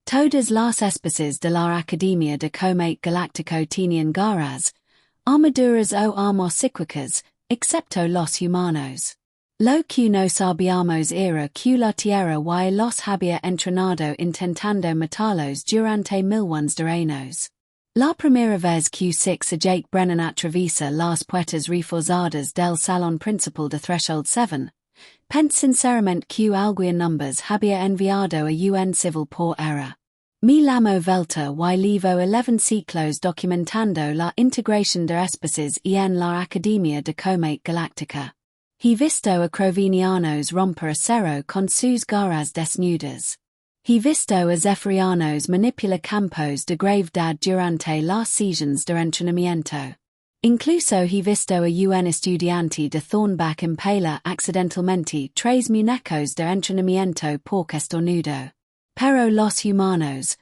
Todas las especies de la Academia de Comate Galáctico tenían garras, armaduras o armas psíquicas, excepto los humanos. Lo que no sabíamos era que la Tierra y los había entrenado intentando matarlos durante millones de años. La primera vez que Six a Jake Brennan atraviesa las puertas reforzadas del salón principal de Threshold 7, pense sinceramente que alguien numbers había enviado a UN Civil por error. Me llamo Velta y llevo 11 ciclos documentando la integración de especies en la Academia de Comate Galáctica. He visto a Crovenianos romper acero con sus garras desnudas. He visto a Zephyrianos manipular campos de gravedad durante las sesiones de entrenamiento. Incluso he visto a un estudiante de Thornback impalar accidentalmente 3 muñecos de entrenamiento por estornudo. Pero los humanos,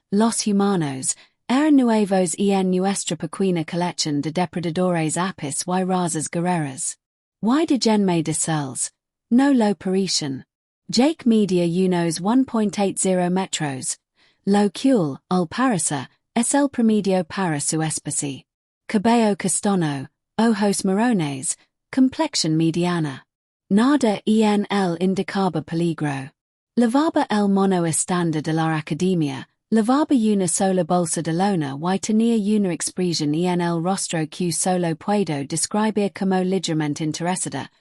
eran nuevos en nuestra pequeña colección de depredadores apis y razas guerreras. Y de genme de cells, no lo parecen. Jake media unos 1.80 metros. Lo cual, al parecer, es el promedio para su especie. Cabello castaño, ojos marrones, complexión mediana. Nada en el indicaba peligro. Lavaba el mono estándar de la academia, lavaba una sola bolsa de lona y tenía una expresión en el rostro que solo puedo describir como ligeramente interesada,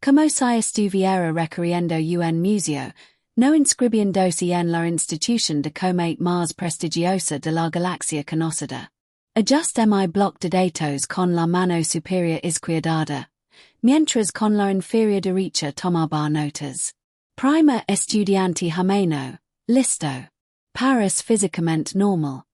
como si estuviera recorriendo un museo, no inscribiéndose en la institución de comate más prestigiosa de la galaxia conocida. Ajuste mi bloc de datos con la mano superior izquierda, mientras con la inferior derecha tomaba notas. Prima estudiante Humano, listo. Paris físicamente normal.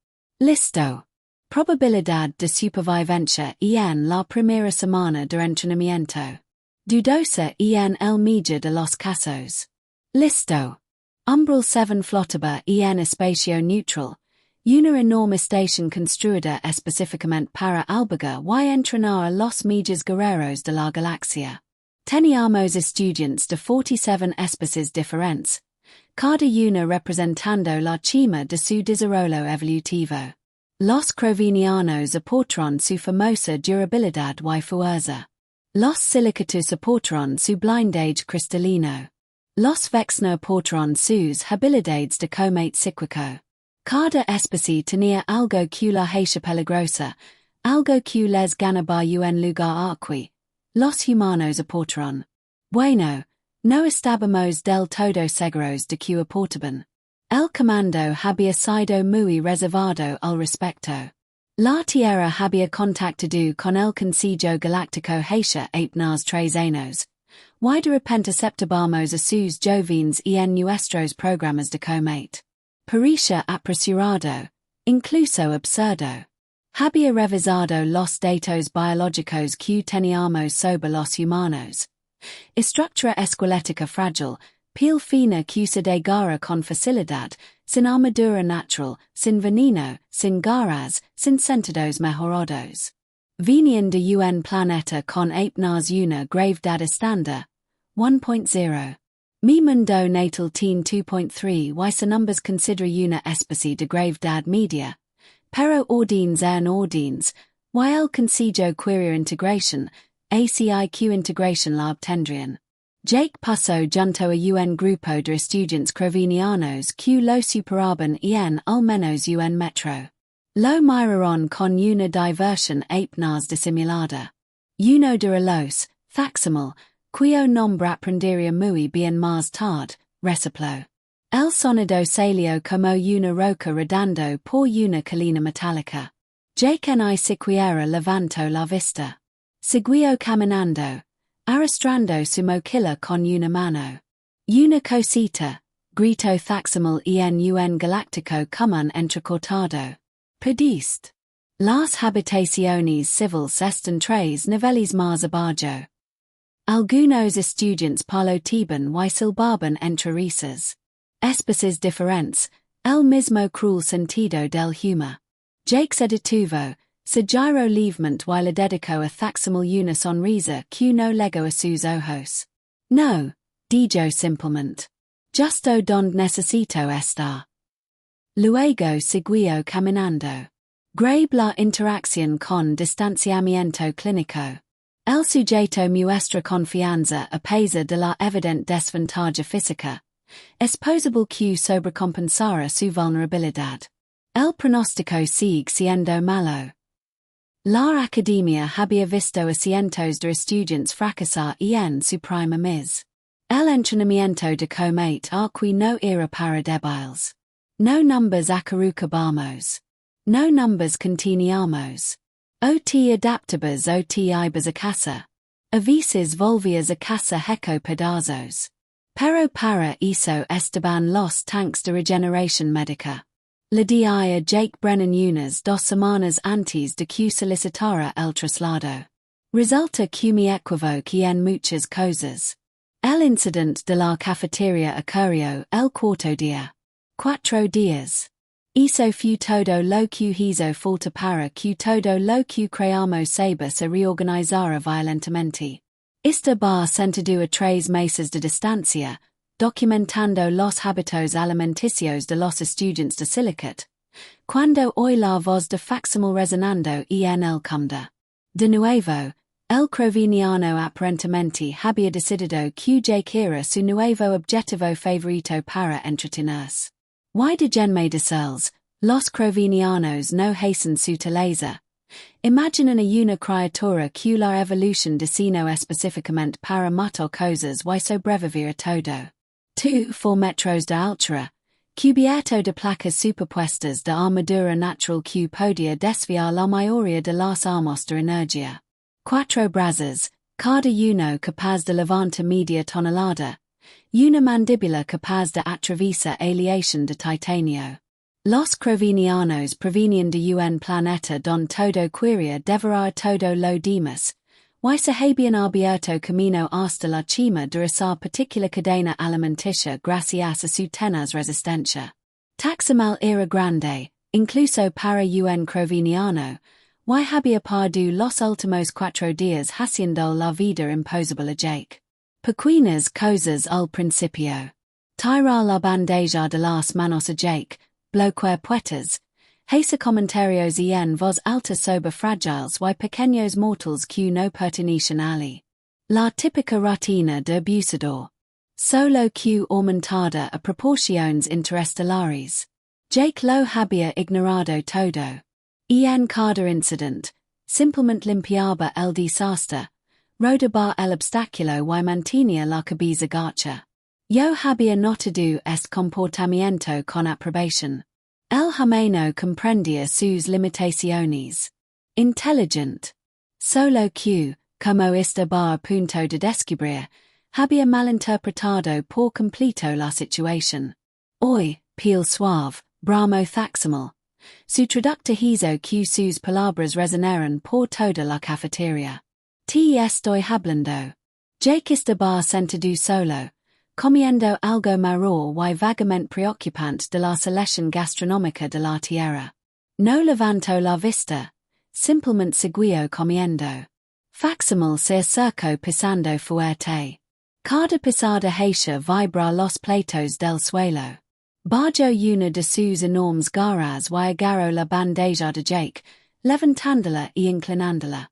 Listo. Probabilidad de supervivencia en la primera semana de entrenamiento. Dudosa en el mejor de los casos. Listo. Umbral 7 flotaba en espacio neutral. Una enorme estación construida específicamente para albergar y entrenar a los mejores guerreros de la galaxia. Teníamos estudiantes de 47 especies diferentes, cada una representando la cima de su desarrollo evolutivo. Los Crovenianos aportaron su famosa durabilidad y fuerza. Los silicatus aportaron su blindage cristalino. Los Vexno aportaron sus habilidades de comate psíquico. Cada especie tenía algo que la hace peligrosa, algo que les ganaba un lugar aquí. Los humanos aportaron. Bueno, no estábamos del todo seguros de que aportaban. El comando había sido muy reservado al respecto. La Tierra había contactado con el Convencido Galáctico hace apenas 3 años. Y de repente aceptábamos a sus jóvenes en nuestros programas de comate. Parecía apresurado, incluso absurdo. Había revisado los datos biológicos que teníamos sobre los humanos. Estructura esquelética frágil, piel fina que se desgarra con facilidad, sin armadura natural, sin veneno, sin garras, sin sentidos mejorados. Venían de un planeta con apenas una gravedad estándar, 1.0. Mi mundo natal teen 2.3 y sin numbers considera una especie de gravedad media. Pero ordines en ordines, y el consigo querer integration, ACIQ integration la obtendrían. Jake pasó junto a un grupo de estudiantes crovenianos que lo superaban en al menos un metro. Lo miraron con una diversión apenas disimulada. Uno de los, facsimil, cuyo nombre aprendería muy bien más tarde, reciplo. El sonido salió como una roca rodando por una colina metálica. Jake ni siquiera levantó la vista. Siguió caminando, arrastrando su mochila con una mano. Una cosita, gritó facsimil en un galáctico común entrecortado. Pediste. Las habitaciones civiles están 3 niveles más abajo. Algunos estudiantes paloteban y silbaban entre risas. Especies diferentes, el mismo cruel sentido del humor. Jake se detuvo, se giró levemente y le dedicó a facsimil una sonrisa que no legó a sus ojos. No, dijo simplemente. Justo donde necesito estar. Luego siguió caminando. Grabe la interacción con distanciamiento clínico. El sujeto muestra confianza a pesar de la evidente desventaja física. Es posible que sobrecompensara su vulnerabilidad. El pronóstico sigue siendo malo. La academia había visto a cientos de estudiantes fracasar en su prima mis. El entrenamiento de combate aquí no era para débiles. No numbers acarucábamos. No numbers continuamos. O te adaptabas o te ibas a casa. A veces volvías a casa hecho pedazos. Pero para eso estaban los tanques de regeneración médica. Le di a Jake Brennan unas 2 semanas antes de que solicitara el traslado. Resulta que me equivoqué en muchas cosas. El incidente de la cafetería ocurrió el cuarto día. 4 días. Eso fue todo lo que hizo falta para que todo lo que creamos se reorganizara violentamente. Estaba sentado a 3 meses de distancia, documentando los hábitos alimenticios de los estudiantes de Silicate, cuando oí la voz de facsimile resonando en el comda. De nuevo, el croviniano aparentemente había decidido que Jake era su nuevo objetivo favorito para entretenerse. Y de genme de cells, los crovinianos no hacen su taleza. Imaginan a una criatura que la evolución diseñó específicamente para matar cosas y sobrevivir a todo. 4 metros de altura, cubierto de placas superpuestas de armadura natural que podía desviar la mayoría de las armas de energía. 4 brazos, cada uno capaz de levantar media tonelada. Una mandíbula capaz de atravesar aleación de titanio. Los crovinianos provenían de un planeta don todo quería devorar todo lo demás, y se habían abierto camino hasta la cima de esa particular cadena alimenticia gracias a su tenaz resistencia. Taxamal era grande, incluso para un croviniano, y había perdido los últimos 4 días haciendo la vida imposible a Jake. Pequeñas cosas al principio. Tirar la bandeja de las manos a Jake, bloquear puertas, hacer comentarios en voz alta sobre frágiles y pequeños mortals que no pertenecen ali. La típica rutina de abusador. Solo que aumentada a proporciones interestelares. Jake lo había ignorado todo. En cada incident, simplemente limpiaba el desastre, rodaba el obstáculo y mantenía la cabeza gacha. Yo había notado este comportamiento con aprobación. El humano comprendía sus limitaciones. Inteligent. Solo que, como estaba a punto de descubrir, había malinterpretado por completo la situación. Hoy, piel suave, bramo facsímil. Su traductor hizo que sus palabras resonaran por toda la cafetería. Te estoy hablando. Jake estaba sentado solo, comiendo algo marrón y vagamente preocupante de la selección gastronómica de la tierra. No levantó la vista, simplemente siguió comiendo. Facsímil se acercó pisando fuerte. Cada pisada hacía vibrar los platos del suelo. Bajó una de sus enormes garras y agarró la bandeja de Jake, levantándola y inclinándola.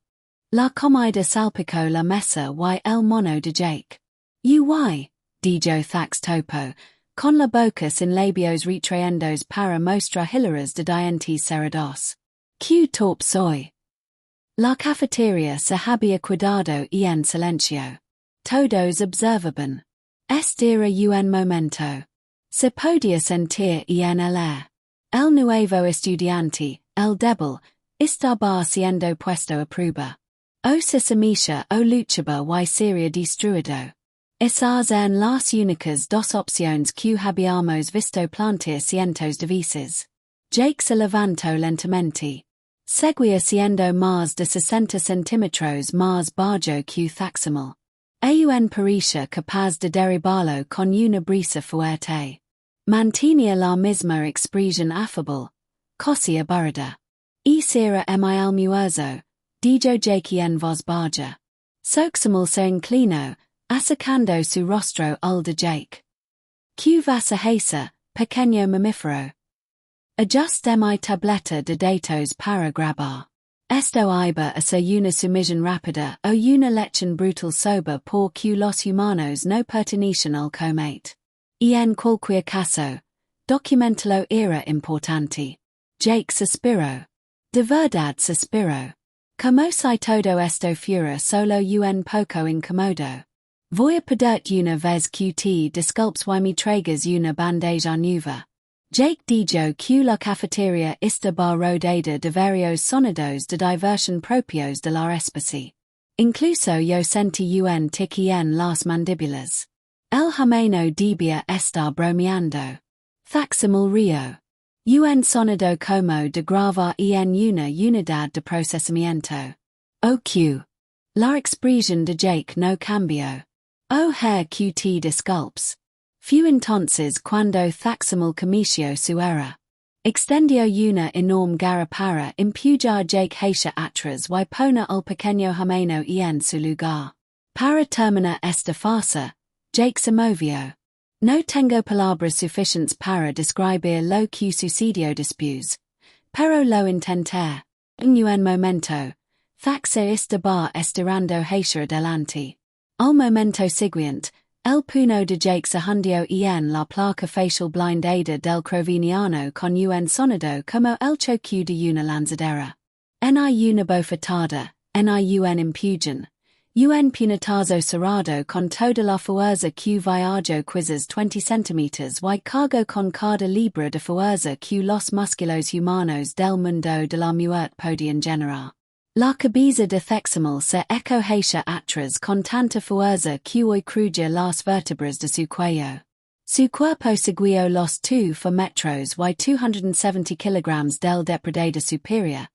La comida salpicó la mesa y el mono de Jake. Uy, dijo Thax Topo, con la boca sin labios retraendos para mostrar hileras de dientes cerrados. Que torpe soy. La cafetería se había cuidado en silencio. Todos observaban. Este era un momento. Se podía sentir en el aire. El nuevo estudiante, el débil, estaba siendo puesto a prueba. O se semilla o luchaba y sería destruido. Esas eran las únicas 2 opciones que habíamos visto plantear cientos de veces. Jake se levantó lentamente. Seguía siendo más de 60 centímetros más bajo que Facsímil. Un parecía capaz de derribarlo con una brisa fuerte. Mantenía la misma expresión afable, casi aburrida. Y será el almuerzo, dijo Jake en voz baja. Facsímil se inclinó, acercando su rostro al de Jake. ¿Qué vas a hacer, pequeño mamífero? Ajust mi tableta de datos para grabar. Esto iba a ser una sumisión rápida o una lección brutal sobre por que los humanos no pertenecen al comate. En cualquier caso, documentalo era importante. Jake suspiró. De verdad suspiró. Como si todo esto fuera solo un poco incómodo. Voy a pedirte una vez que te disculpes y me traigas una bandeja nueva. Jake dijo que la cafetería estaba rodeada de varios sonidos de diversión propios de la especie. Incluso yo sentí un tic en las mandíbulas. El Humano debía estar bromeando. Facsimil río. Un sonido como de gravar en una unidad de procesamiento. OQ. La expresión de Jake no cambió. Oh her QT disculpes. Fue entonces cuando facsimil cometió su error. Extendió una enorme garra para empujar Jake hacia atrás y poner al pequeño Humano en su lugar. Para terminar esta farsa, Jake se movió. No tengo palabras suficientes para describir lo que sucedió después, pero lo intenté. En un momento, se estaba estirando hacia adelante. Al momento siguiente, el puño de Jake se hundió en la placa facial blindada del creviniano con un sonido como el choque de una lanzadera. Ni una bofetada, ni un empujón. Un puñetazo cerrado con toda la fuerza que viajó quizás 20 centímetros y cargo con cada libra de fuerza que los músculos humanos del mundo de la muerte podían generar. La cabeza de facsimil se echó hacia atrás con tanta fuerza que hoy cruja las vértebras de su cuello. Su cuerpo siguió los 2 metros y 270 kilogramos del depredador superior.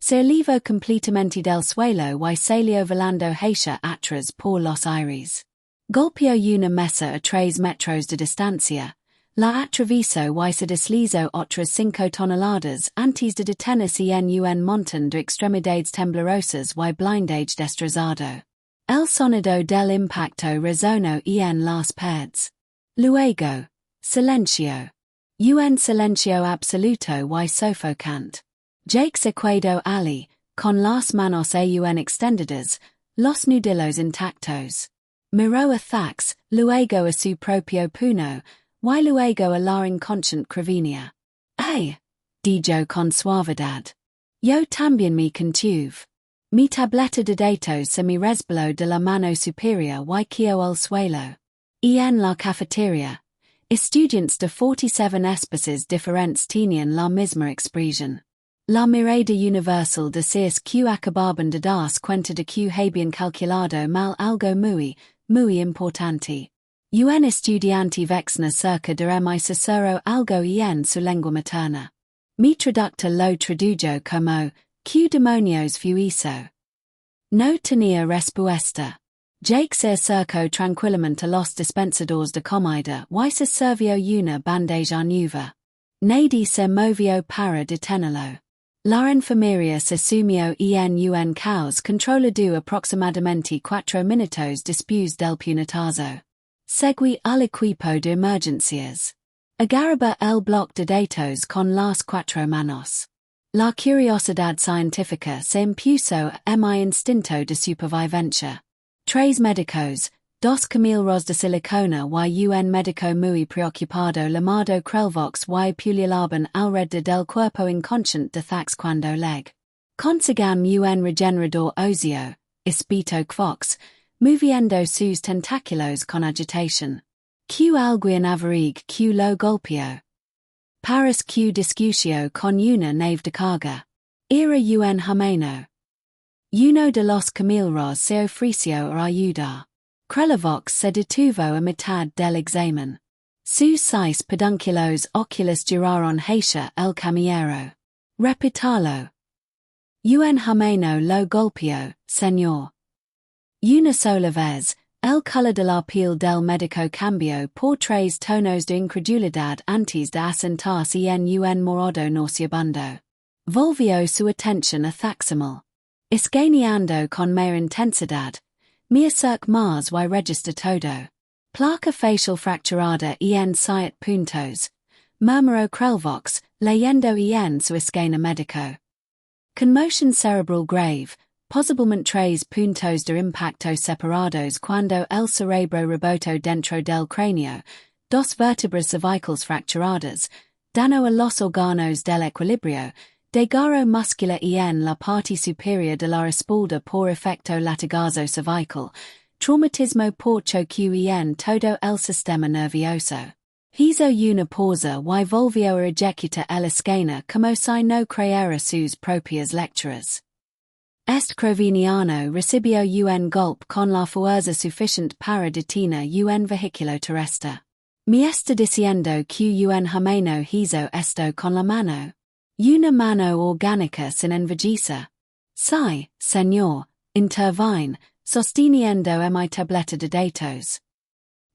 Se elevó completamente del suelo y salió volando hacia atrás por los aires. Golpeó una mesa a 3 metros de distancia. La atravesó y se deslizó otras 5 toneladas antes de detenerse en un montón de extremidades temblorosas y blindage destrozado. El sonido del impacto resonó en las paredes. Luego, silencio. Un silencio absoluto y sofocante. Jake se quedó allí, con las manos aún extendidas, los nudillos intactos. Miró a Thax, luego a su propio puño, y luego a la inconsciente Cravinia. Dijo con suavidad. Yo también me contuve. Mi tableta de datos se me resbaló de la mano superior y quedó al suelo. En la cafetería, estudiantes de 47 especies diferentes tenían la misma expresión. La mirada universal decía que acababan de das cuenta de que habían calculado mal algo muy importante. Un estudiante vexna cerca de mi cesaro algo en su lengua materna. Mi traductor lo tradujo como, ¿qué demonios fue eso? No tenía respuesta. Jake se acercó tranquilamente a los dispensadores de comida y se sirvió una bandeja nueva. Nadie se movió para detenerlo. La enfermería se sumió en un caos controlado aproximadamente 4 minutos después del puñetazo. Seguí al equipo de emergencias. Agarraba el bloc de datos con las 4 manos. La curiosidad científica se impuso a mi instinto de supervivencia. 3 médicos, 2 camilros de silicona y un médico muy preocupado llamado Krelvox y pululaban alrededor del cuerpo inconsciente de Thax cuando leg. Consigan un regenerador óseo, espito Quox, moviendo sus tentáculos con agitación. Q alguien avarig Q lo golpeó. Paris Q discutio con una nave de carga. Era un Humano. Uno de los camilros se ofreció a ayudar. Krelvox se detuvo a mitad del examen. Sus 6 pedúnculos oculares giraron hacia el camillero. Repítalo. Un Humano lo golpeó, señor. Una sola vez, el color de la piel del médico cambió por 3 tonos de incredulidad antes de asentarse en un morado nauseabundo. Volvió su atención a Thaximil. Escaneando con mayor intensidad. Me acerc más y register todo. Placa facial fracturada en 7 puntos. Murmuró Krelvox, leyendo en su esquema médico. Conmoción cerebral grave, posiblemente tres puntos de impacto separados cuando el cerebro rebotó dentro del cráneo, dos vértebras cervicales fracturadas, dano a los órganos del equilibrio, desgarro muscular en la parte superior de la espalda por efecto latigazo cervical, traumatismo por choque en todo el sistema nervioso. Hizo una pausa y volvió a ejecutar el esquema como si no creara sus propias lecturas. Este Croviniano recibió un golpe con la fuerza suficiente para detener un vehículo terrestre. Me está diciendo que un humano hizo esto con la mano. Una mano orgánica sin envejecer. Sí, señor, intervine, sosteniendo mi tableta de datos.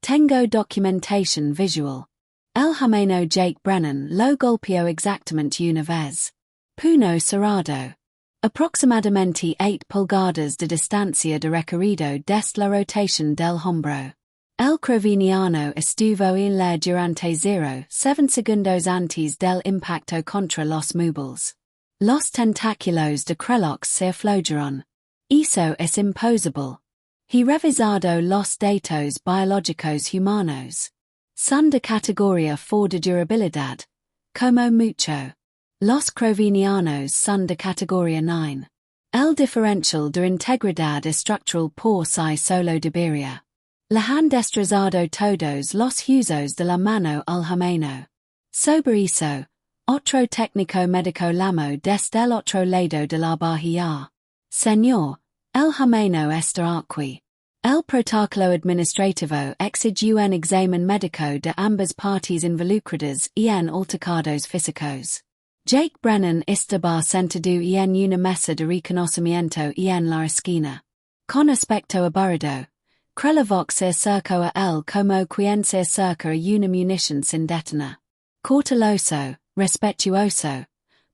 Tengo documentación visual. El humano Jake Brennan lo golpeó exactamente una vez. Puño cerrado. Aproximadamente 8 pulgadas de distancia de recorrido desde la rotación del hombro. El Croviniano estuvo en la durante 0,7 segundos antes del impacto contra los muebles. Los tentáculos de Krelox se aflojaron. Eso es imposible. He revisado los datos biológicos humanos. Son de categoría 4 de durabilidad, como mucho. Los Crovinianos son de categoría 9. El diferencial de integridad estructural por sí solo debería. La han destrozado todos los usos de la mano al humano. Sobre eso, otro técnico médico llamó desde el otro lado de la bahía. Señor, el humano está aquí. El protocolo administrativo exigió un examen médico de ambas partes involucradas y en altercados físicos. Jake Brennan estaba sentado en una mesa de reconocimiento en la esquina. Con aspecto aburrido, Krelovox se acercó a él como quien se acerca a una munición sin detonar. Cauteloso, respetuoso,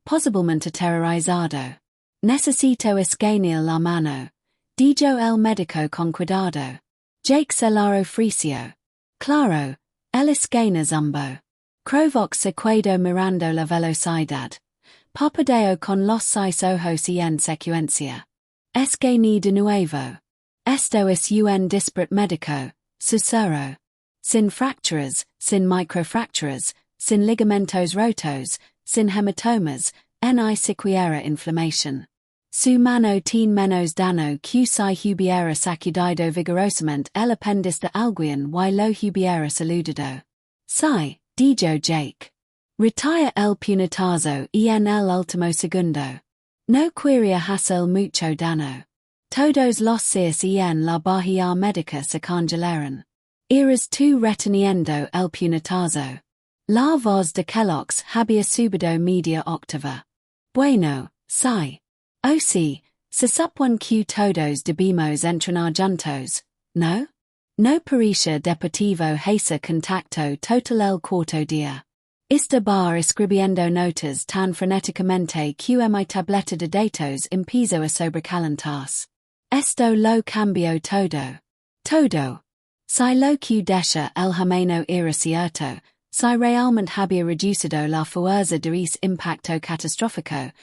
posiblemente aterrorizado. Necesito escanear la mano. Dijo el médico con cuidado. Jake se la ofreció. Claro, el esquena zumbo. Krelovox se quedó mirando la velocidad. Parpadeo con los 6 ojos en secuencia. Es que ni de nuevo. Esto es un disparate médico, susurro. Sin fracturas, sin microfracturas, sin ligamentos rotos, sin hematomas, ni siquiera inflamación. Su mano tiene menos daño que si hubiera sacudido vigorosamente el apéndice de alguien y lo hubiera saludado. Sí, dijo Jake. Retira el puñetazo en el último segundo. No quería hacer mucho daño. Todos los seres en la bahía médica se congelaron. Eras tú reteniendo el puñetazo. La voz de Kellogg's había subido media octava. Bueno, sí. Oh sí, se supone que todos debemos entrenar juntos, ¿no? No parecía deportivo hacer contacto total el corto día. Estaba escribiendo notas tan frenéticamente que mi tableta de datos empezó a sobrecalentarse. Esto lo cambió todo. Todo. Si lo que decía el humano era cierto, si realmente había reducido la fuerza de ese impacto catastrófico,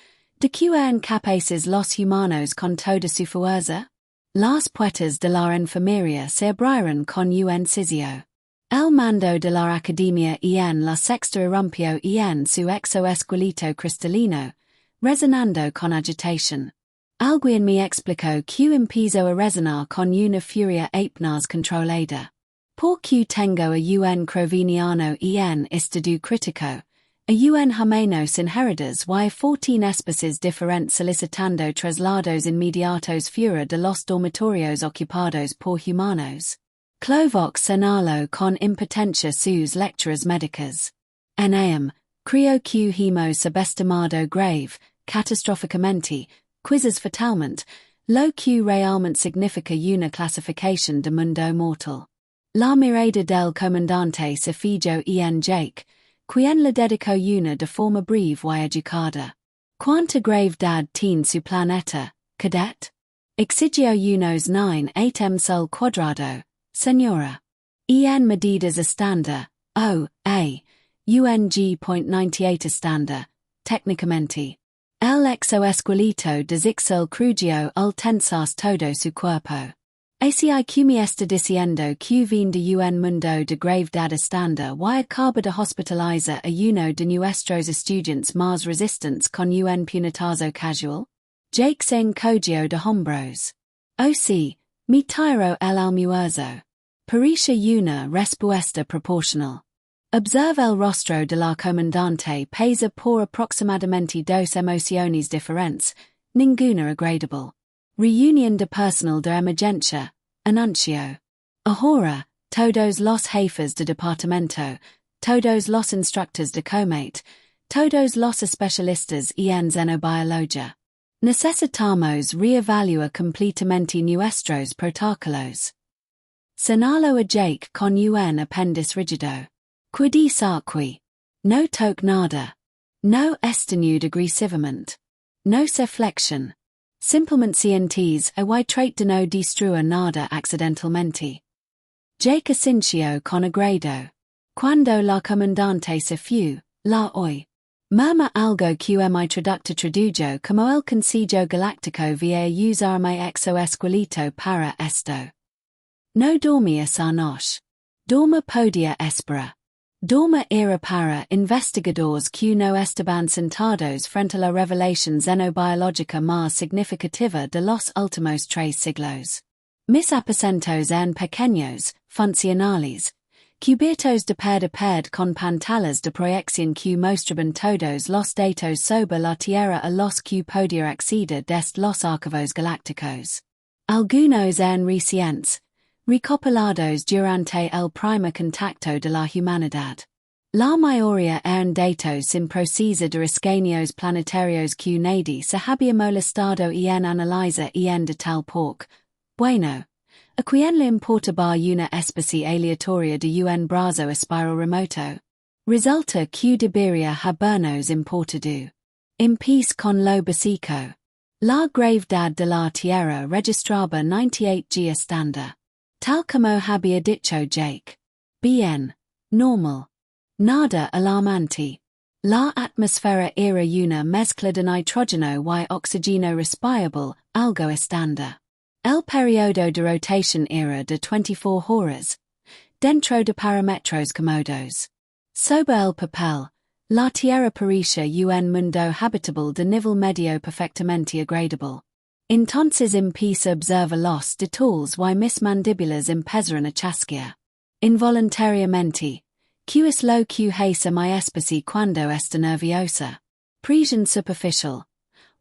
¿de qué eran capaces los humanos con toda su fuerza? Las puertas de la enfermería se abrieron con un sisio. El mando de la Academia en la sexta irrumpió en su exoesqueleto cristalino, resonando con agitación. Alguien me explicó que empezó a resonar con una furia hipnoz controlada. Porque tengo a un Croviniano en estado crítico, a un humano sin heridas y 14 especies diferentes solicitando traslados inmediatos fuera de los dormitorios ocupados por humanos. Krelovox señaló con impotencia sus lecturas médicas. Creo que hemos subestimado grave, catastróficamente, quizzes fatalmente, lo que realmente significa una clasificación de mundo mortal. La mirada del comandante se fijó en Jake, quien le dedicó una de forma breve y educada. ¿Cuánta gravedad tiene su planeta, cadete? Exigió unos 9 sol cuadrado, señora. En medidas estándar, UNG.98 Estanda, técnicamente. El exoesqueleto desixel crugio ul tensas todo su cuerpo. ACI cum está diciendo que vin de un mundo de gravedad estanda y acaba de hospitaliza a uno de nuestros estudiantes más resistentes con un puñetazo casual? Jake se encogió de hombros. Oh sí, me tiro el almuerzo. Parisha una respuesta proporcional. Observe el rostro de la comandante pesa por aproximadamente dos emociones diferentes, ninguna agradable. Reunión de personal de emergencia, anuncio. Ahora, todos los jefes de departamento, todos los instructores de comate, todos los especialistas en xenobiología. Necesitamos reevaluar completamente nuestros protocolos. Senalo a Jake con un apéndice rígido. Quidi sarqui. No toque nada. No estenude agresivamente. No se flexion. Simplemente sientes a y trait de no destruir nada accidentalmente. Jake asincio con agrado. Cuando la comandante se fue, la hoy. Murmur algo que mi traductor tradujo como el convencido galáctico via usarme exoesqueleto para esto. No dormía esa noche. Dorma podia espera. Dorma era para investigadores que no estaban sentados frente a la revelación xenobiológica más significativa de los últimos 3 siglos. Mis aposentos en pequeños, funcionales, cubiertos de per con pantallas de proyección que mostraban todos los datos sobre la Tierra a los que podía acceder desde los archivos galácticos. Algunos en recientes, recopilados durante el primer contacto de la humanidad. La mayoría eran datos sin procesar de escaneos planetarios que nadie se había molestado en analizar en de tal porque, bueno, a quien le importaba una especie aleatoria de un brazo espiro remoto. Resulta que debería habernos importado. Empiece con lo básico. La gravedad de la Tierra registraba 98 G estándar. Tal como había dicho Jake. Bien. Normal. Nada alarmante. La atmósfera era una mezcla de nitrógeno y oxígeno respirable, algo estándar. El periodo de rotación era de 24 horas. Dentro de parámetros cómodos. Sobre el papel, la Tierra parecía un mundo habitable de nivel medio perfectamente agradable. Entonces empieza a observar los detalles y mis mandíbulas empezaron a chasquear. Involuntariamente. ¿Qué es lo que hace mi especie cuando está nerviosa? Presión superficial.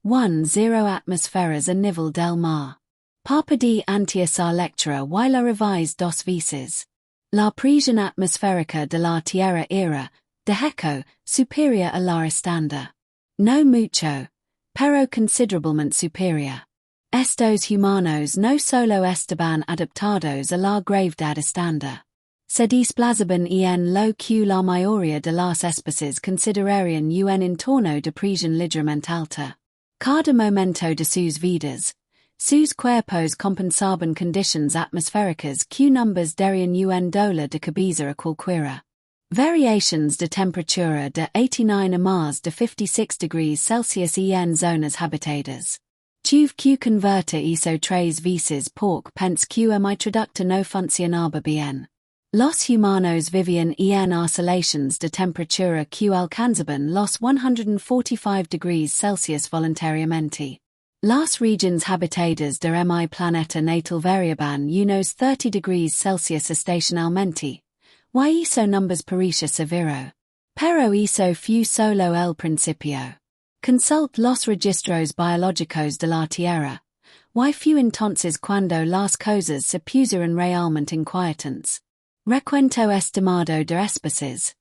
10 atmósferas a nivel del mar. Parpadí ante esa lectura y la revise 2 veces. La presión atmosférica de la Tierra era, de hecho, superior a la estándar. No mucho, pero considerablemente superior. Estos humanos no solo estaban adaptados a la gravedad estándar. Se desplazaban en lo que la mayoría de las especies considerarían un entorno de presión ligeramente alta. Cada momento de sus vidas, sus cuerpos compensaban condiciones atmosféricas que numbers darían un dolor de cabeza a cualquiera. Variations de temperatura de 89 a más de 56 degrees Celsius en zonas habitadas. Tuve que convertir eso 3 veces porque pense que mi traductor no funcionaba bien. Los humanos vivían en oscilaciones de temperatura que alcanzaban los 145 degrees Celsius voluntariamente. Las regiones habitadas de mi planeta natal variaban unos 30 degrees Celsius estacionalmente. Y eso numbers parecía severo. Pero eso fue solo el principio. Consult los registros biológicos de la Tierra. Y fue entonces cuando las cosas se pusieron realmente inquietantes. Recuento estimado de especies.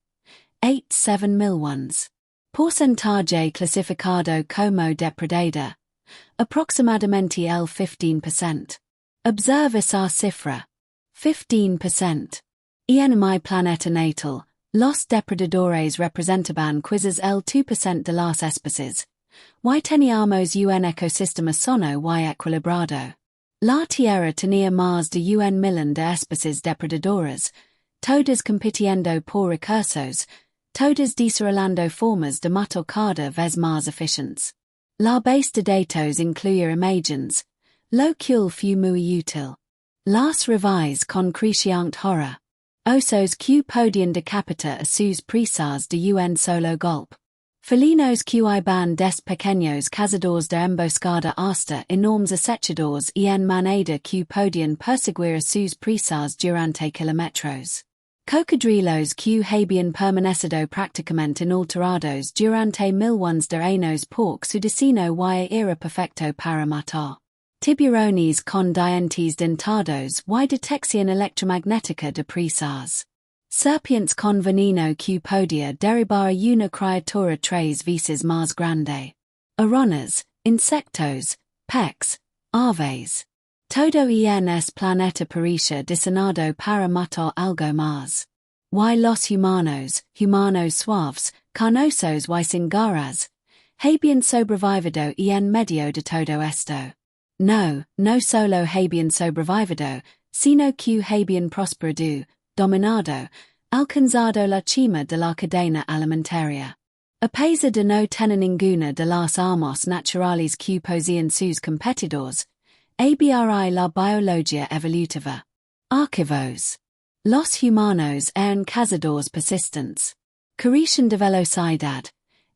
87,001. Porcentaje clasificado como depredada. Aproximadamente el 15%. Observe esa cifra. 15%. En mi planeta natal, los depredadores representaban quizás el 2% de las especies. Y teníamos un ecosistema sano y equilibrado. La Tierra tenía más de 1 millón de especies depredadoras, todas compitiendo por recursos, todas desarrollando formas de motor cada vez más eficientes. La base de datos incluye imágenes, lo cual fue muy útil. Las revistas con creciente horror. Osos que podían decapitar a sus presas de un solo golpe. Felinos que iban des pequeños cazadores de emboscada hasta enormes acechadores y en manada que podían perseguir a sus presas durante kilómetros. Cocodrilos que habían permanecido prácticamente inalterados durante millones de años porque su destino era perfecto para matar. Tiburones con dientes dentados y detección electromagnética de presas. Serpientes con veneno que podía derribar una criatura tres veces más grande. Arañas, insectos, peces, aves. Todo es planeta parecía diseñado para matar algo más. Y los humanos suaves, carnosos y sin garras, habían sobrevivido en medio de todo esto. No solo habían sobrevivido, sino que habían prosperado, dominado, alcanzado la cima de la cadena alimentaria. A pesar de no tener ninguna de las armas naturales que poseían sus competidores, abri la biología evolutiva. Archivos. Los humanos eran cazadores persistentes. Carecían de velocidad.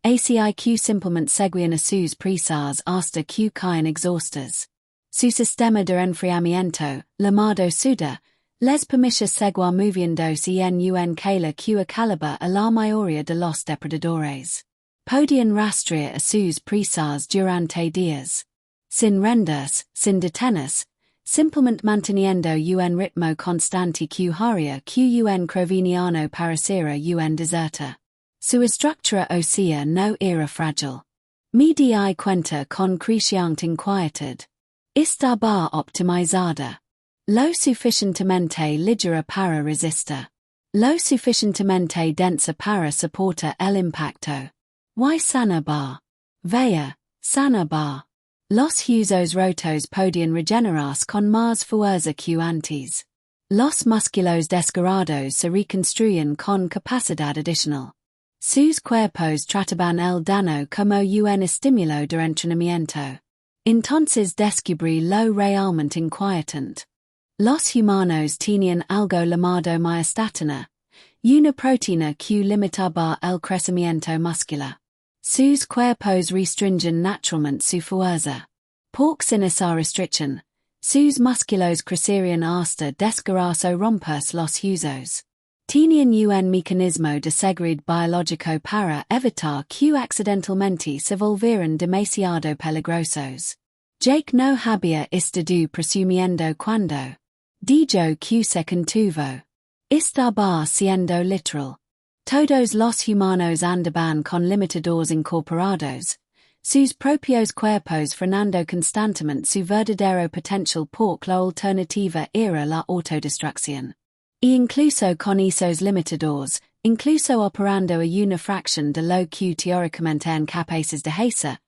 Así que simplemente seguían a sus presas hasta que caían exhaustos. Su sistema de enfriamiento, llamado suda, les permitía seguir moviéndose en un cala que calaba a la mayoría de los depredadores. Podían rastrear a sus presas durante días. Sin rendirse, sin detenerse, simplemente manteniendo un ritmo constante que haría que un croveniano pareciera un desertor. Su estructura ósea no era frágil. Me di cuenta con creciente inquietud. Estaba optimizada. Lo suficientemente ligera para resistir. Lo suficientemente densa para soportar el impacto. Y sana bar. Vaya, sana bar. Los huesos rotos podían regenerarse con más fuerza que antes. Los músculos desgarrados se reconstruían con capacidad adicional. Sus cuerpos trataban el daño como un estímulo de entrenamiento. Entonces descubrí lo realmente inquietante. Los humanos tenían algo llamado myostatina, una proteína que limitaba el crecimiento muscular. Sus cuerpos restringen naturalmente su fuerza. Porque sin esa restricción, sus músculos crecerían hasta desgarrarse o romperse los huesos. Tenían un mecanismo de seguridad biológico para evitar que accidentalmente se volvieran demasiado peligrosos. Jake no había estado presumiendo cuando dijo que se contuvo. Estaba siendo literal. Todos los humanos andaban con limitadores incorporados, sus propios cuerpos frenando constantemente su verdadero potencial porque la alternativa era la autodestrucción. Y incluso con esos limitadores, incluso operando a una fracción de lo que teóricamente eran capaces de hacer,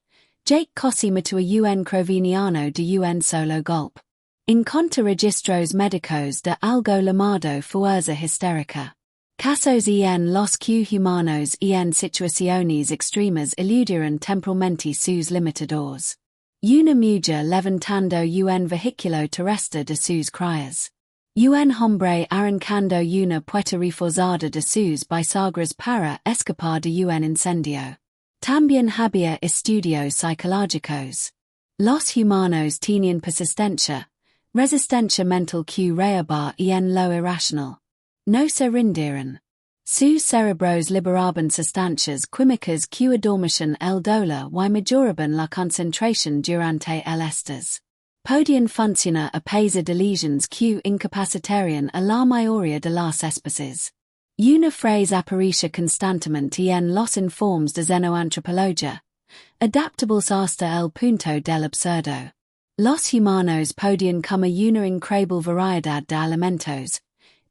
Jake casi mató a un croveniano de un solo golpe. En contra registros médicos de algo llamado fuerza histérica. Casos en los que humanos en situaciones extremas eludieron temporalmente sus limitadores. Una mujer levantando un vehículo terrestre de sus crías. Un hombre arrancando una puerta reforzada de sus bisagras para escapar de un incendio. También había estudios psicológicos. Los humanos tenían persistencia, resistencia mental que rayaba en lo irracional. No se rindieron. Sus cerebros liberaban sustancias químicas que adormecían el dolor y mejoraban la concentración durante el estrés. Podían funcionar a pesar de lesiones que incapacitarían a la mayoría de las especies. Una frase aparece constantemente en los informes de xenoantropología. Adaptables hasta el punto del absurdo. Los humanos podían comer una increíble variedad de alimentos,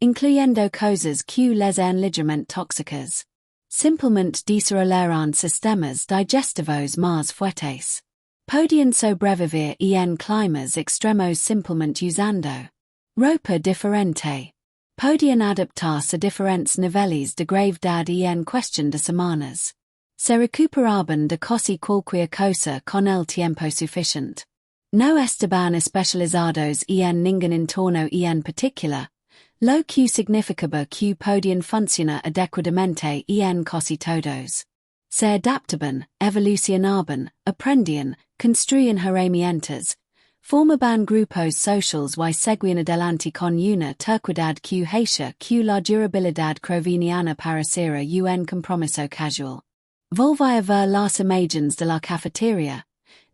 incluyendo cosas que les eran ligeramente tóxicas. Simplemente desarrollaron sistemas digestivos más fuertes. Podían sobrevivir en climas extremos simplemente usando ropa diferente. Podían adaptarse a diferentes niveles de gravedad en cuestión de semanas. Se recuperaban de casi cualquier cosa con el tiempo suficiente. No estaban especializados en ningún entorno en particular, lo que significaba que podían funcionar adecuadamente en casi todos. Se adaptaban, evolucionaban, aprendían, construían herramientas, formaban grupos sociales y seguían adelante con una terquedad que hacía que la durabilidad proveniana pareciera un compromiso casual. Volví a ver las imágenes de la cafetería,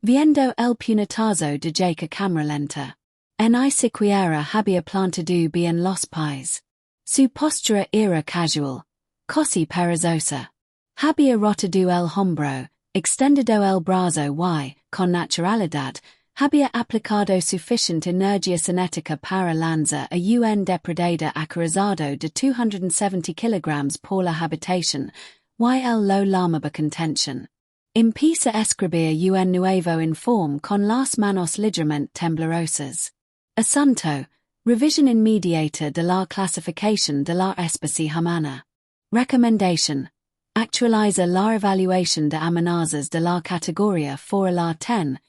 viendo el puñetazo de Jake a cámara lenta. Ni siquiera había plantado bien los pies. Su postura era casual, casi perezosa. Había rotado el hombro, extendido el brazo y, con naturalidad, había aplicado suficiente energía cinética para lanzar a un depredador acorazado de 270 kilogramos por la habitación, y el lo llamaba contention. Empieza a escribir un nuevo informe con las manos ligeramente temblorosas. Asunto: revisión inmediata de la clasificación de la especie humana. Recommendation: actualiza la evaluación de amenazas de la categoría for la ten,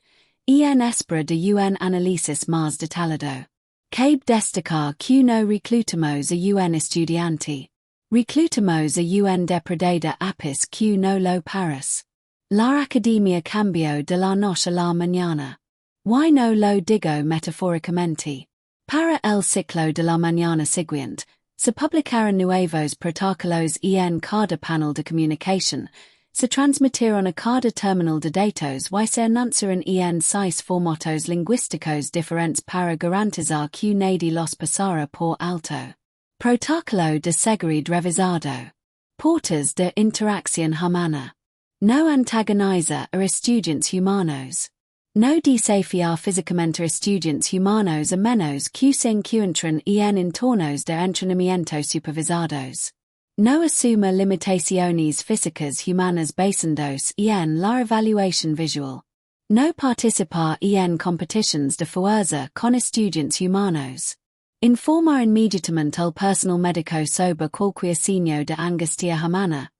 en espera de un análisis más detallado. Cabe destacar que no reclutamos a un estudiante. Reclutamos a un depredador apis que no lo paras. La Academia cambió de la noche a la mañana. Y no lo digo metafóricamente. Para el ciclo de la mañana siguiente, se publicaron nuevos protocolos en cada panel de comunicación, se transmitieron a cada terminal de datos y se anunciaron en 6 formatos lingüísticos diferentes para garantizar que nadie los pasara por alto. Protocolo de seguridad revisado. Portas de interacción humana. No antagoniza a estudiantes humanos. No desafiar físicamente a estudiantes humanos a menos que se encuentren en entornos de entrenamiento supervisados. No asuma limitaciones físicas humanas basándose en la evaluación visual. No participar en competiciones de fuerza con estudiantes humanos. Informar inmediatamente al personal médico sobre cualquier signo de angustia humana.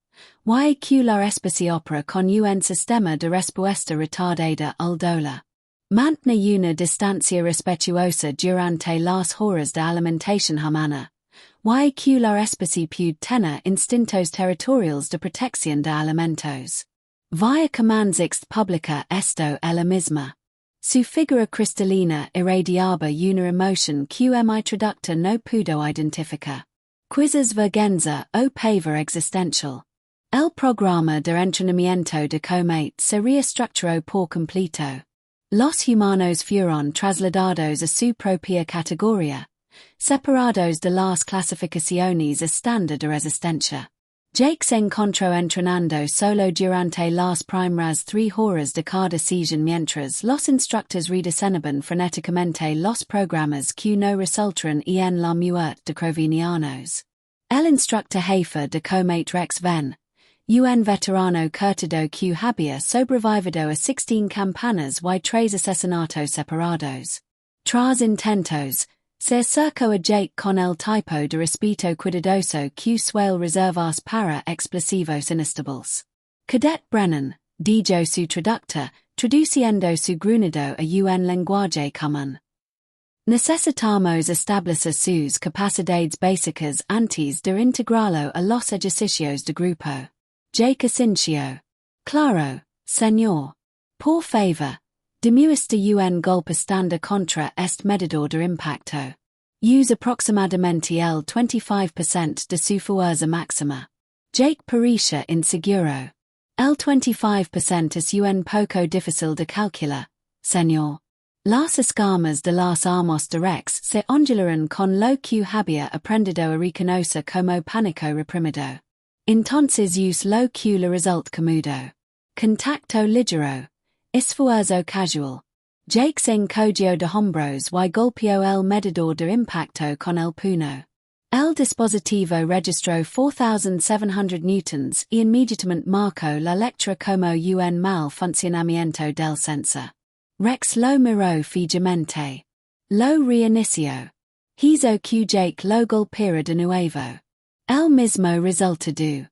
Y que la especie opera con un sistema de respuesta retardada al dolor. Mantener una distancia respetuosa durante las horas de alimentación humana. Y que la especie puede tener instintos territoriales de protección de alimentos. Via commands publica esto ella misma. Su figura cristalina irradiaba una emoción que mi traductor no pudo identificar. Quizás vergüenza o pavor existencial. El programa de entrenamiento de combate sería estructurado por completo. Los humanos fueron trasladados a su propia categoría, separados de las clasificaciones estándar de resistencia. Jake se encontró entrenando solo durante las primeras 3 horas de cada sesión mientras los instructores rediseñaban frenéticamente los programas que no resultaron en la muerte de Crovinianos. El instructor jefe de combate Rex Ven, un veterano curtido que había sobrevivido a 16 campanas y 3 asesinatos separados. Tras intentos, se acercó a Jake con el tipo de respeto cuidadoso que suele reservarse para explosivos inestables. Cadet Brennan, dijo su traductor, traduciendo su gruñido a un lenguaje común. Necesitamos establecer sus capacidades básicas antes de integrarlo a los ejercicios de grupo. Jake asintió. Claro, señor. Por favor, deme este un golpe estándar contra este medidor de impacto. Use aproximadamente el 25% de su fuerza máxima. Jake parecía inseguro. El 25% es un poco difícil de calcular, señor. Las escamas de las armas de Rex se ondularon con lo que había aprendido a reconocer como pánico reprimido. Entonces use lo que le resulta cómodo. Contacto ligero. Esfuerzo casual. Jake se encogió de hombros y golpeó el medidor de impacto con el puño. El dispositivo registró 4,700 newtons y inmediatamente marcó la lectura como un mal funcionamiento del sensor. Rex lo miró fijamente. Lo reinició. Hizo que Jake logo pira de nuevo. El mismo resultado.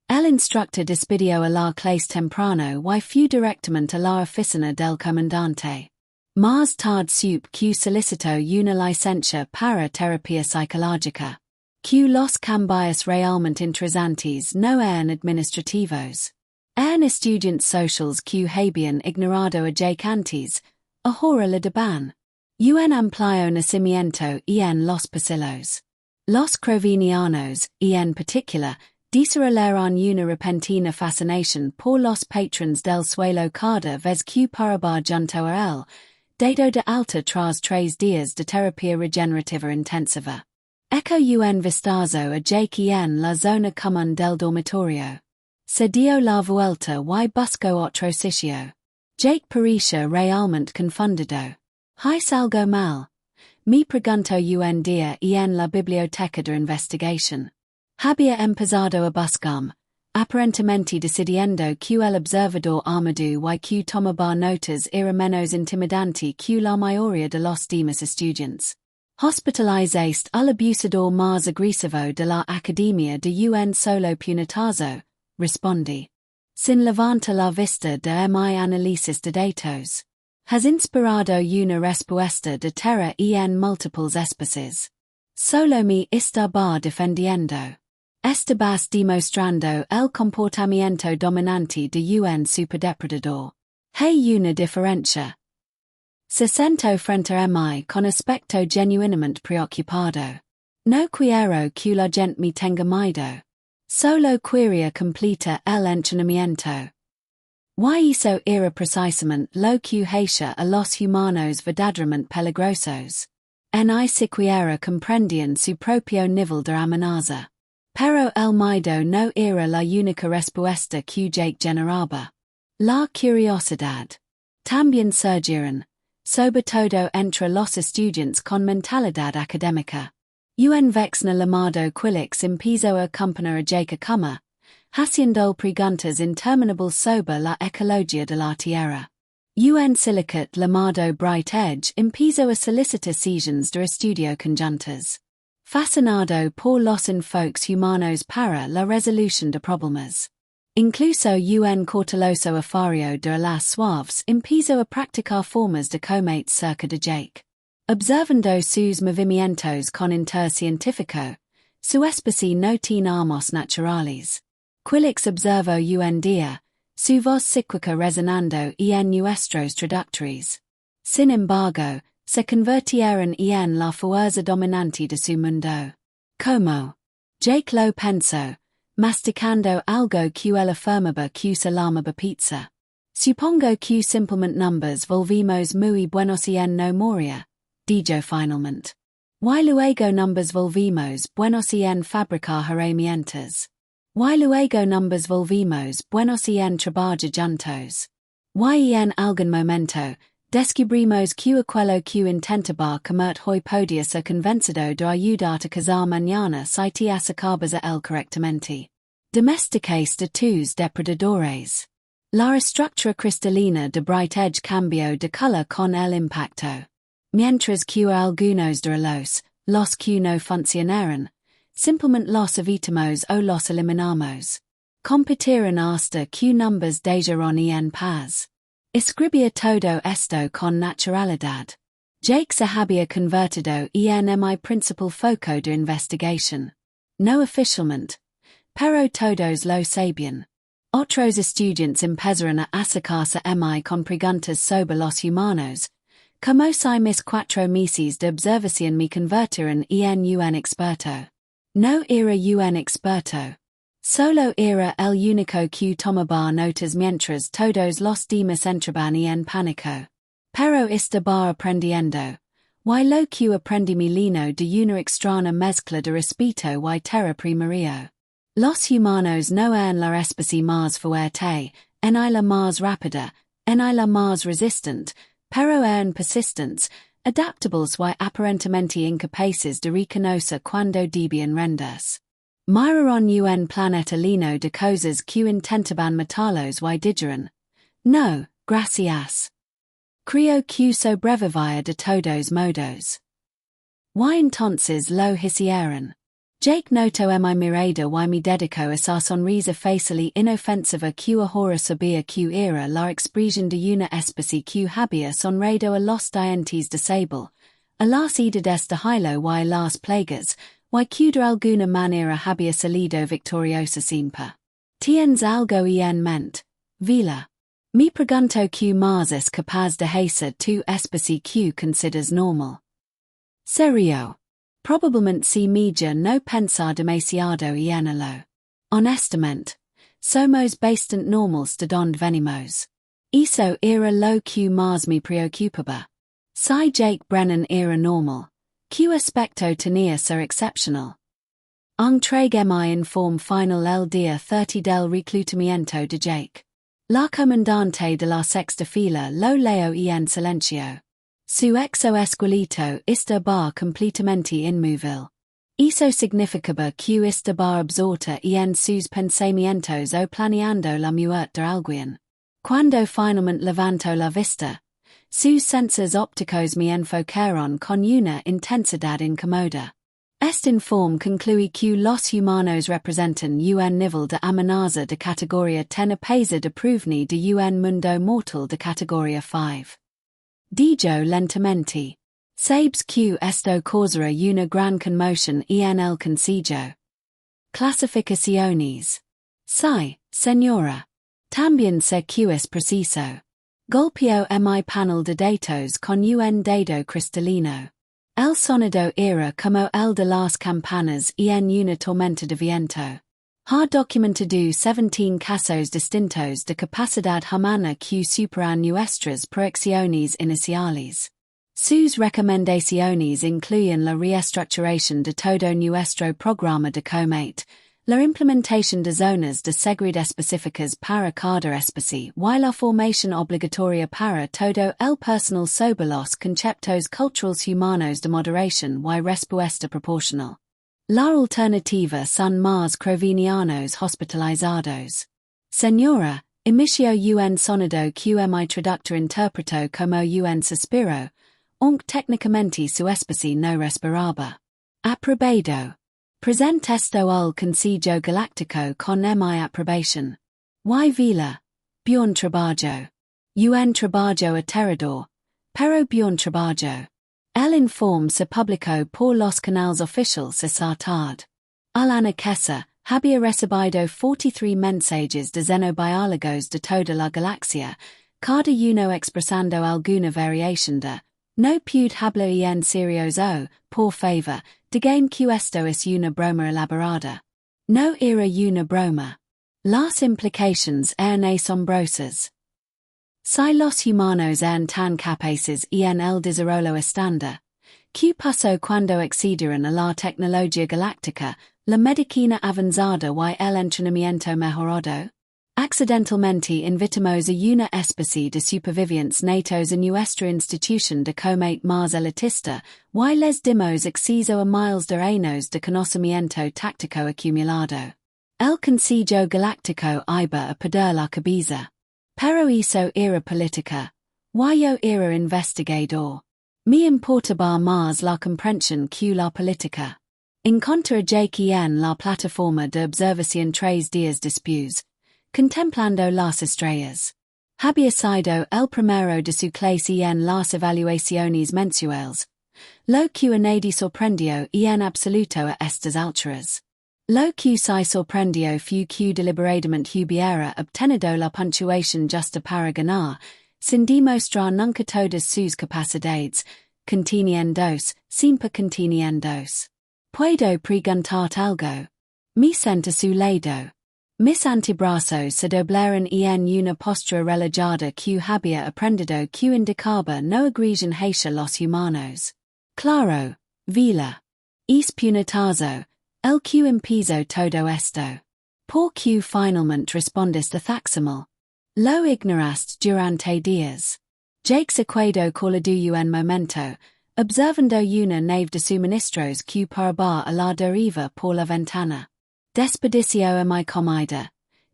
El instructor despidió a la clase temprano y fue directamente a la oficina del comandante. Más tarde supe que solicitó una licencia para terapia psicológica. Que los cambios realmente interesantes no eran administrativos. Eran estudiantes sociales que habían ignorado a Jake antes, ahora le daban. Un amplio nacimiento en los pasillos. Los crevinianos, en particular, desarrollaron una repentina fascinación por los patrons del suelo cada vez que paraba junto a él, dado de alta tras 3 días de terapia regenerativa intensiva. Echo un vistazo a Jake en la zona común del dormitorio. Se dio la vuelta y buscó otro sitio. Jake parecía realmente confundido. ¿Hice algo mal? Me preguntó un día en la biblioteca de investigación. Había empezado a buscarme, aparentemente decidiendo que el observador armado y que tomaba notas era menos intimidante que la mayoría de los demás estudiantes. Hospitalizaste al abusador más agresivo de la Academia de un solo puñetazo, respondí. Sin levantar la vista de mi análisis de datos. Has inspirado una respuesta de terror en múltiples especies. Solo me estaba defendiendo. Estabas demostrando el comportamiento dominante de un superdepredador. Hay una diferencia. Se sentó frente a mí con aspecto genuinamente preocupado. No quiero que la gente me tenga miedo. Solo quería completa el entrenamiento. Y eso era precisamente lo que hacía a los humanos verdaderamente peligrosos. Ni siquiera comprendían su propio nivel de amenaza. Pero el miedo no era la única respuesta que Jake generaba. La curiosidad. También surgieron, sobre todo entre los estudiantes con mentalidad académica. Un vexna llamado Quilix empezó a acompañar a Jake a cama, haciendo preguntas interminables sobre la ecología de la Tierra. Un silicate llamado Bright Edge empezó a solicitar sesiones de estudio conjuntas. Fascinado por los enfoques humanos para la resolución de problemas. Incluso un cauteloso afario de las suaves empezó a practicar formas de combate cerca de Jake. Observando sus movimientos con interés científico, su especie no tiene armas naturales. Quilix observó un día, su voz psíquica resonando en nuestros traductores. Sin embargo, se convirtieron en la fuerza dominante de su mundo. Como Jake lo pensó, masticando algo que él afirmaba que se llamaba pizza. Supongo que simplemente numbers volvimos muy buenos en no moria, dijo finalmente. Y luego numbers volvimos buenos en fabricar herramientas. Y luego numbers volvimos buenos en trabajar juntos. Y en algún momento, descubrimos que aquello que intentaba comer hoy podía ser convencido de ayudar a cazar mañana si te acercabas a él correctamente. Domesticaste de tus depredadores. La estructura cristalina de Bright Edge cambió de color con el impacto. Mientras que algunos de los que no funcionaron, simplemente los evitamos o los eliminamos. Compitieron hasta que numbers dejaron en paz. Escribía todo esto con naturalidad. Jake se había convertido en mi principal foco de investigación. No oficialmente, pero todos lo sabían. Otros estudiantes empezaron a acercarse a mí con preguntas sobre los humanos, como si mis 4 meses de observación me convirtieran en un experto. No era un experto. Solo era el único que tomaba notas mientras todos los demás entraban en pánico. Pero estaba aprendiendo. Y lo que aprendí me llenó de una extraña mezcla de respeto y terror primario. Los humanos no eran la especie más fuerte, ni la más rápida, ni la más resistente, pero eran persistentes, adaptables y aparentemente incapaces de reconocer cuando debían rendirse. Miraron un planeta lleno de cosas que intentaban matarlos y dijeron, no, gracias. Creo que sobrevivía de todos modos. Y entonces lo hicieron. Jake noto mi mirada y me dedico a esa sonrisa facial inofensiva que ahora sabía que era la expresión de una especie que había sonreído a los dientes de sable, a las edades de hilo y las plagas, y que de alguna manera había salido victoriosa siempre. ¿Tienes algo en mente, Vila? Me pregunto que más es capaz de hacer tu especie que consideras normal. Serio. Probablemente si milla no pensar demasiado en ello. Honestamente, somos bastante normals de donde venimos. Eso era lo que más me preocupaba. Si Jake Brennan era normal, ¿qué aspecto tenía ser excepcional? Entreguéme informe final el día 30 del reclutamiento de Jake. La comandante de la sexta fila lo leo en silencio. Su exoesqueleto estaba completamente inmóvil. Eso significaba que estaba absorta en sus pensamientos o planeando la muerte de alguien. Cuando finalmente levantó la vista, sus sensores ópticos me enfocaron con una intensidad incómoda. Este informe concluye que los humanos representan un nivel de amenaza de categoría ten a pesar de provenir de un mundo mortal de categoría 5. Dijo lentamente. Sabes que esto causará una gran conmoción en el consigo. Clasificaciones. Sí, señora. También sé que es preciso. Golpeó mi panel de datos con un dedo cristalino. El sonido era como el de las campanas en una tormenta de viento. Ha documentado 17 casos distintos de capacidad humana que superan nuestras proyecciones iniciales. Sus recomendaciones incluyen la reestructuración de todo nuestro programa de comete, la implementación de zonas de seguridad específicas para cada especie y la formación obligatoria para todo el personal sobre los conceptos culturales humanos de moderación y respuesta proporcional. La alternativa son más crovenianos hospitalizados. Señora, inició un sonido que mi traductor interpretó como un suspiro, aunque técnicamente su especie no respiraba. Aprobado. Present esto al Consejo Galáctico con mi aprobación. Y vila. Buen trabajo. Un trabajo aterrador. Pero buen trabajo. El informe se publicó por los canales oficiales esa tarde. Al anaquesa, había recibido 43 mensajes de xenobiólogos de toda la galaxia, cada uno expresando alguna variación de no pude hablar en serio por favor, digan que esto es una broma elaborada. No era una broma. Las implicaciones eran asombrosas. Si los humanos eran tan capaces en el desarrollo estándar, ¿qué pasó cuando accedieron a la tecnología galáctica, la medicina avanzada y el entrenamiento mejorado? Accidentalmente invitamos a una especie de supervivientes natos a nuestra institución de comete más elitista, y les dimos acceso a miles de años de conocimiento táctico acumulado. El Consejo Galáctico iba a perder la cabeza. Pero eso era política. Yo era investigador. Me importaba más la comprensión que la política. Encontré Jake en la plataforma de observación 3 días después, contemplando las estrellas. Había sido el primero de su clase en las evaluaciones mensuales. Lo que a nadie sorprendió en absoluto a estas alturas. Lo que se sorprendió fue que deliberadamente hubiera obtenido la puntuación justa para ganar, sin demostrar nunca todas sus capacidades, conteniendos, siempre conteniendos. ¿Puedo preguntar algo? Me senté a su lado. Mis antebrazos se doblaron en una postura relajada que había aprendido que indicaba no agresión hacia los humanos. Claro, Vila. Es puñetazo, el que impiso todo esto. Por que finalmente respondiste facsímil. Lo ignoraste durante días. Jake se quedó colado un momento, observando una nave de suministros que paraba a la deriva por la ventana. Desperdicio a mi comida.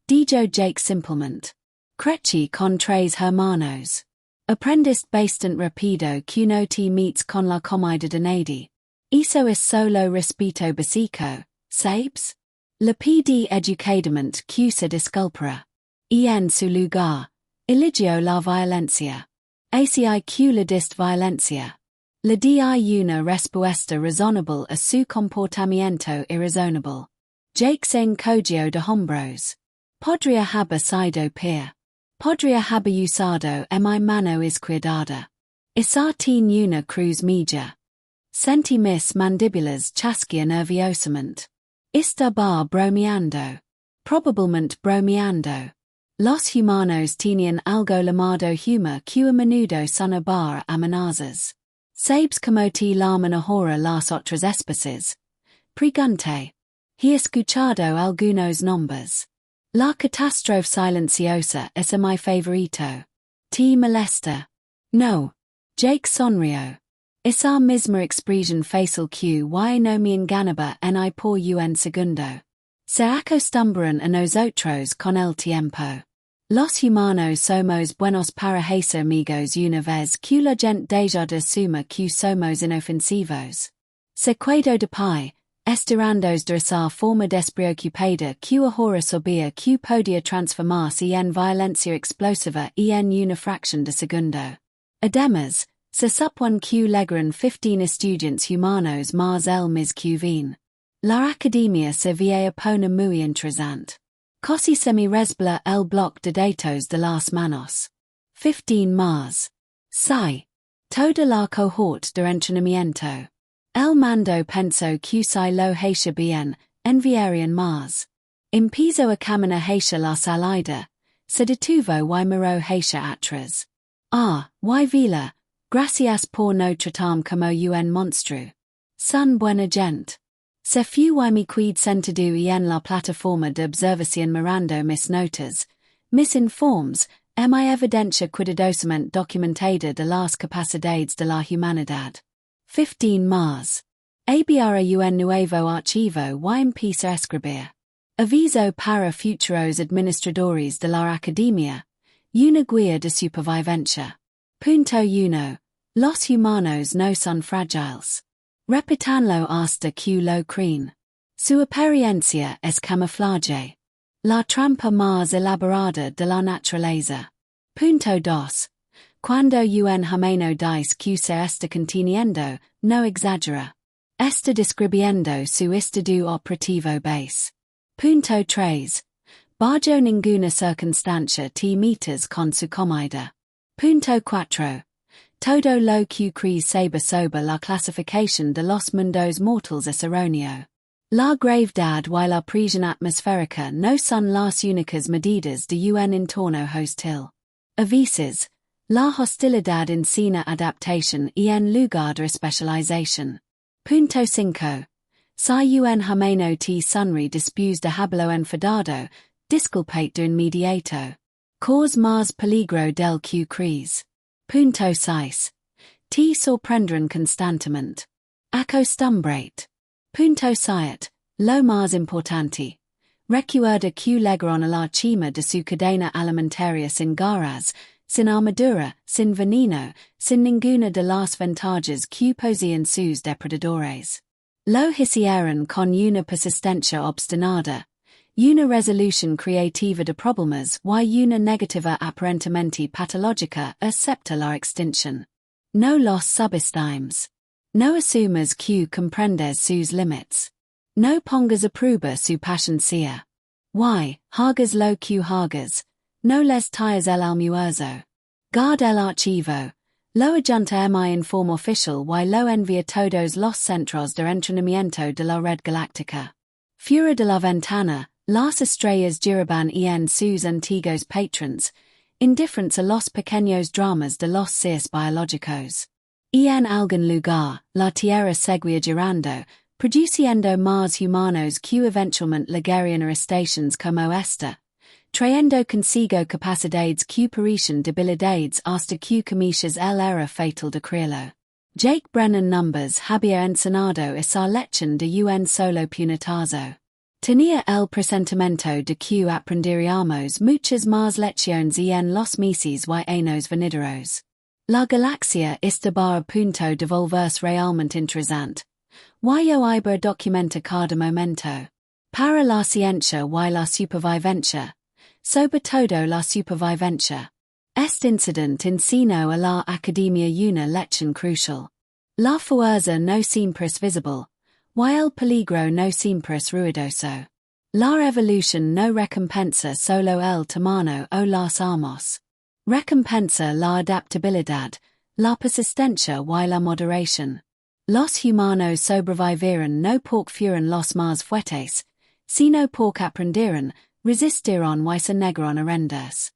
Dijo Jake simplemente. Crecí con 3 hermanos. Aprendiste bastante rápido que no te metes con la comida de nadie. Eso es solo respeto básico, ¿sabes? Le pide educadamente que se disculpara. En su lugar, eligió la violencia. Así que le dist violencia. Le di una respuesta razonable a su comportamiento irrazonable. Jake en cogio de hombros. Podría haber sido peor. Podría haber usado mi mano izquierda. Esa tiene una cruz milla. Sentí mis mandíbulas chasquear nerviosamente. Estaba bromeando. Probablemente bromeando. Los humanos tenían algo llamado humor que a menudo sonaba amenazas. ¿Sabes cómo te llaman ahora las otras especies? Pregunté. He escuchado algunos nombres. La catástrofe silenciosa es mi favorito. ¿Te molesta? No. Jake sonrió. Esa misma expresión facial que no me engañaba ni por un segundo. Se acostumbran a nosotros con el tiempo. Los humanos somos buenos para hacer amigos una vez que la gente deja de asumir que somos inofensivos. Se quedó de pie, estirando de esa forma despreocupada que ahora sabía que podía transformarse en violencia explosiva en una fracción de segundo. Además, se supone que logran 15 estudiantes humanos más el mes que viene. La academia se veía pone muy interesante. Casi se me resbala el bloc de datos de las manos. 15 más. Sí. Toda la cohort de entrenamiento. El mando pensó que si lo hacía bien, enviarían más. Empezó a caminar hacia la salida. Se detuvo y miró hacia atrás. Y vila. Gracias por no tratarme como un monstruo. Son buena gente. Se fue mi quid sentido en la plataforma de observación mirando mis notas, mis informes, mi evidencia cuidadosamente documentada de las capacidades de la humanidad. 15 más. Abra un nuevo archivo y empieza a escribir. Aviso para futuros administradores de la academia. Una guía de supervivencia. Punto 1. Los humanos no son frágiles. Repitanlo hasta que lo creen. Su apariencia es camuflaje. La trampa más elaborada de la naturaleza. Punto 2. Cuando un humano dice que se está conteniendo, no exagera. Está describiendo su estado operativo base. Punto 3. Bajo ninguna circunstancia te metas con su comida. Punto 4. Todo lo que crees saber sobre la clasificación de los mundos mortales es erróneo. La gravedad y la presión atmosférica no son las únicas medidas de un entorno hostil. A veces, la hostilidad encina adaptación en lugar de especialización. Punto 5. Si un humano te sonríe después de haberlo enfadado, disculpate de inmediato. Cause más peligro del que crees. Punto 6. Te sorprenderán constantemente. Acostumbrate. Punto 7. Lo más importante. Recuerda que llegaron a la cima de su cadena alimentaria sin garras, sin armadura, sin veneno, sin ninguna de las ventajas que poseían sus depredadores. Lo hicieron con una persistencia obstinada, una resolución creativa de problemas y una negativa aparentemente patológica acepta la extinción. No los subestimes. No asumas que comprendes sus límites. No pongas a prueba su paciencia. Hagas lo que hagas. No les tires el almuerzo. Guarda el archivo. Lo adjunta mi informe oficial y lo envía todos los centros de entrenamiento de la red galáctica. Fuera de la ventana, las estrellas giraban en sus antiguos patrons, indiferentes a los pequeños dramas de los seres biológicos. En algún lugar, la Tierra seguía girando, produciendo más humanos que eventualmente llegarían a estaciones como esta, trayendo consigo capacidades que parecían debilidades hasta que comienzas el era fatal de creerlo. Jake Brennan Numbers había enseñado esa lección de un solo puñetazo. Tenía el presentimiento de que aprenderíamos muchas más lecciones en los meses y años venideros. La Galaxia estaba a punto de volverse realmente interesante. Y yo iber documenta cada momento. Para la ciencia y la supervivencia. Sobre todo la supervivencia. Este incident in seno a la academia una lección crucial. La fuerza no siempre es visible. Y el peligro no siempre es ruidoso. La evolución no recompensa solo el tamaño o las armas. Recompensa la adaptabilidad, la persistencia y la moderación. Los humanos sobrevivieron no porque fueron los más fuertes, sino porque aprendieron, resistieron y se negaron a rendirse.